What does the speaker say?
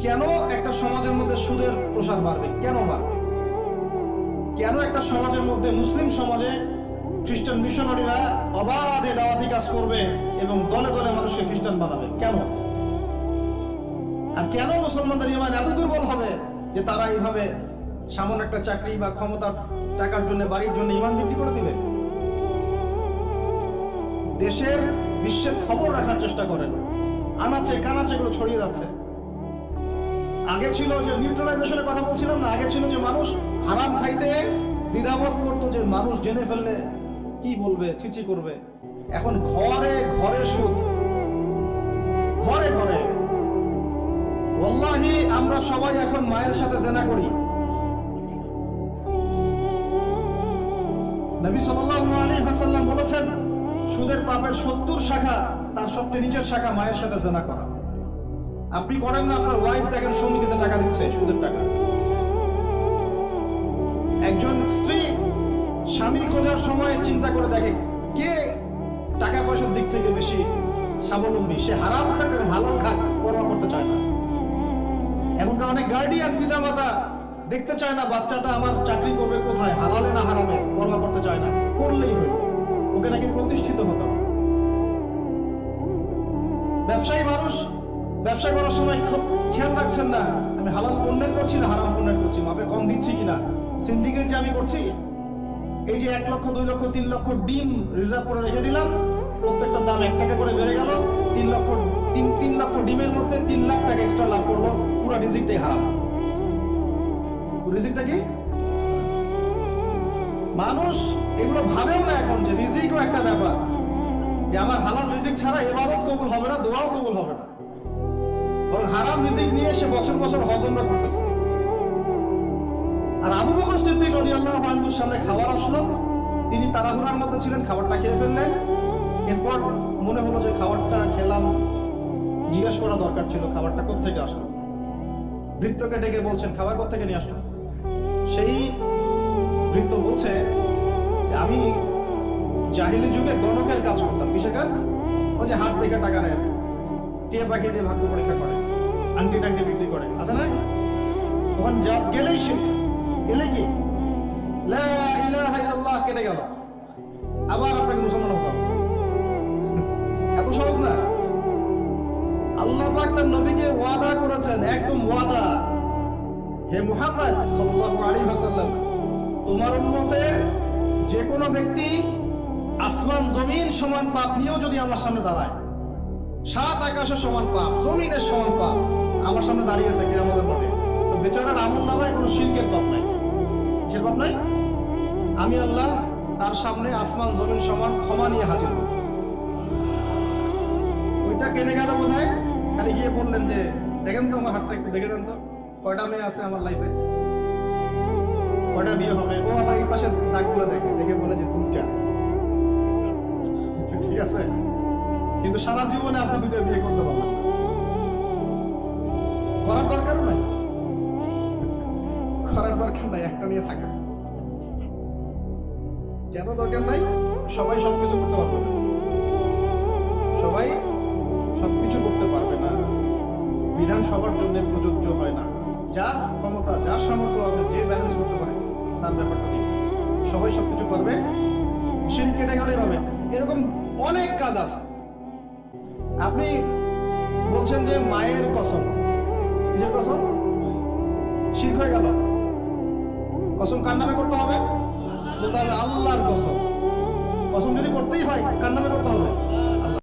কেন একটা সমাজের মধ্যে সুদের প্রসার বাড়বে? কেন বাড়বে? কেন একটা সমাজের মধ্যে, মুসলিম সমাজে খ্রিস্টান মিশনারিরা অবাধে দাওয়াতি কাজ করবে এবং দলে দলে মানুষকে খ্রিস্টান বানাবে? কেন? আর কেন মুসলমানদের ঈমান এত দুর্বল হবে যে তারা এইভাবে সামান্য একটা চাকরি বা ক্ষমতার টাকার জন্য, বাড়ির জন্য ঈমান বিক্রি করে দিবে? দেশের, বিশ্বের খবর রাখার চেষ্টা করেন। আনাচে কানাচে গুলো ছড়িয়ে যাচ্ছে। আগে ছিল যে নিউট্রালাইজেশনের কথা বলছিলাম না, আগে ছিল যে মানুষ হারাম খাইতে দ্বিধাবোধ করতো, যে মানুষ জেনে ফেললে কি বলবে, ছিছি করবে। এখন ঘরে ঘরে সুদ, ঘরে ঘরে। ওয়াল্লাহি আমরা সবাই এখন মায়ের সাথে জেনা করি। নবী সাল্লাল্লাহু আলাইহি ওয়াসাল্লাম বলেছেন, সুদের পাপের 70 শাখা, তার সবচেয়ে নিচের শাখা মায়ের সাথে জেনা করা। আপনি করেন না, আপনার ওয়াইফ দেখেন সমিতিতে টাকা দিচ্ছে, সুদের টাকা। একজন স্ত্রী স্বামী খোঁজার সময় চিন্তা করে দেখে কে টাকা পয়সার দিক থেকে বেশি স্বাবলম্বী। সে হারাম খাক হালাল খাক পরোয়া করতে চায় না। এখনকার অনেক গার্ডিয়ান, পিতা মাতা দেখতে চায় না বাচ্চাটা আমার চাকরি করবে কোথায়, হালালে না হারামে, পরোয়া করতে চায় না। করলেই হইল, ওকে নাকি প্রতিষ্ঠিত হতে হবে। ব্যবসায়ী মানুষ ব্যবসা করার সময় খেয়াল রাখছেন না আমি হালাল পণ্যের করছি না হারাম পণ্যের করছি, মাপে কম দিচ্ছি কিনা। সিন্ডিকেট যে আমি করছি, এই যে 1 লক্ষ 2 লক্ষ 3 লক্ষ ডিম রিজার্ভ করে রেখে দিলাম, প্রত্যেকটা দাম 1 টাকা করে বেড়ে গেল, 3 লক্ষ ডিমের মধ্যে 3 লাখ টাকা এক্সট্রা লাভ করলো, পুরো রিজিকটাই হারাম। রিজিকটা কি? মানুষ এগুলো ভাবেও না এখন যে রিজিকও একটা ব্যাপার, যে আমার হালাল রিজিক ছাড়া ইবাদত কবুল হবে না, দোয়াও কবুল হবে না। বরং হারাম রিজিক নিয়ে সে বছর বছর হজ উমরা করতেছে। আর আবু বকর সিদ্দিক রাদিয়াল্লাহু আনহুর সামনে খাবার আসলো, তিনি তাড়াহুড়ার মধ্যে ছিলেন, খাবারটা খেয়ে ফেললেন। এরপর মনে হলো যে খাবারটা খেলাম, জিজ্ঞাসা করা দরকার ছিল খাবারটা কোত্থেকে আসলো। ভৃত্যকে ডেকে বলছেন, খাবার কোত্থেকে নিয়ে আসলো? সেই ভৃত্য বলছে যে আমি জাহিলি যুগে গণকের কাজ করতাম। কিসের কাজ? ওই যে হাত দেখে টাকা নেয়, টিয়া পাখি দিয়ে ভাগ্য পরীক্ষা করে, আংটি টাংটি বিক্রি করে, আছে না? ওখানে গেলেই শিখ, গেলে কি লা ইলাহা ইল্লাল্লাহ কেটে গেল, আবার আপনাকে মুসলমান হতে হবে। এত সহজ না। আল্লাহ পাক তার নবীকে ওয়াদা করেছেন, একদম ওয়াদা, হে মুহাম্মদ সাল্লাল্লাহু আলাইহি ওয়াসাল্লাম, তোমার উম্মতের যে কোনো ব্যক্তি আসমান জমিন সমান পাপ নিয়েও যদি আমার সামনে দাঁড়ায়, 7 আকাশের সমান পাপ, জমিনের সমান পাপ আমার সামনে দাঁড়িয়েছে কিয়ামতের মাঠে, তো বেচারার আমল নামায় কোনো শিরকের পাপ নাই। কিসের পাপ নাই? আমি আল্লাহ তার সামনে আসমান জমিন সমান ক্ষমা নিয়ে হাজির হব। ওইটা কেনে গেল বোধহয়, খালি গিয়ে বললেন যে দেখেন তো আমার হাতটা একটু দেখে দেন তো, কয়টা মেয়ে আছে আমার লাইফে, কয়টা বিয়ে হবে। ও আমার এই পাশে দাগগুলো দেখে দেখে বলে যে 2টা। ঠিক আছে, কিন্তু সারা জীবনে আপনি 2টা বিয়ে করতে পারলেন না। করার দরকার নাই, করার দরকার নাই, একটা নিয়ে থাকেন। কেন দরকার নাই? সবাই সবকিছু করতে পারবে না, সবাই সবকিছু করতে পারবে না। বিধান সবার জন্য প্রযোজ্য হয় না। যার ক্ষমতা, যার সামর্থ্য আছে, যে ব্যালেন্স করতে পারে, তার ব্যাপারটা ডিফারেন্ট। সবাই সবকিছু পারবে, শিরক কেটে গেলেই হবে। এরকম অনেক কাজ আছে। আপনি বলছেন যে মায়ের কসম, নিজের কসম শিরক হয়ে গেল। কসম কার নামে করতে হবে? বলতে হবে আল্লাহর কসম। কসম যদি করতেই হয় কার নামে করতে হবে?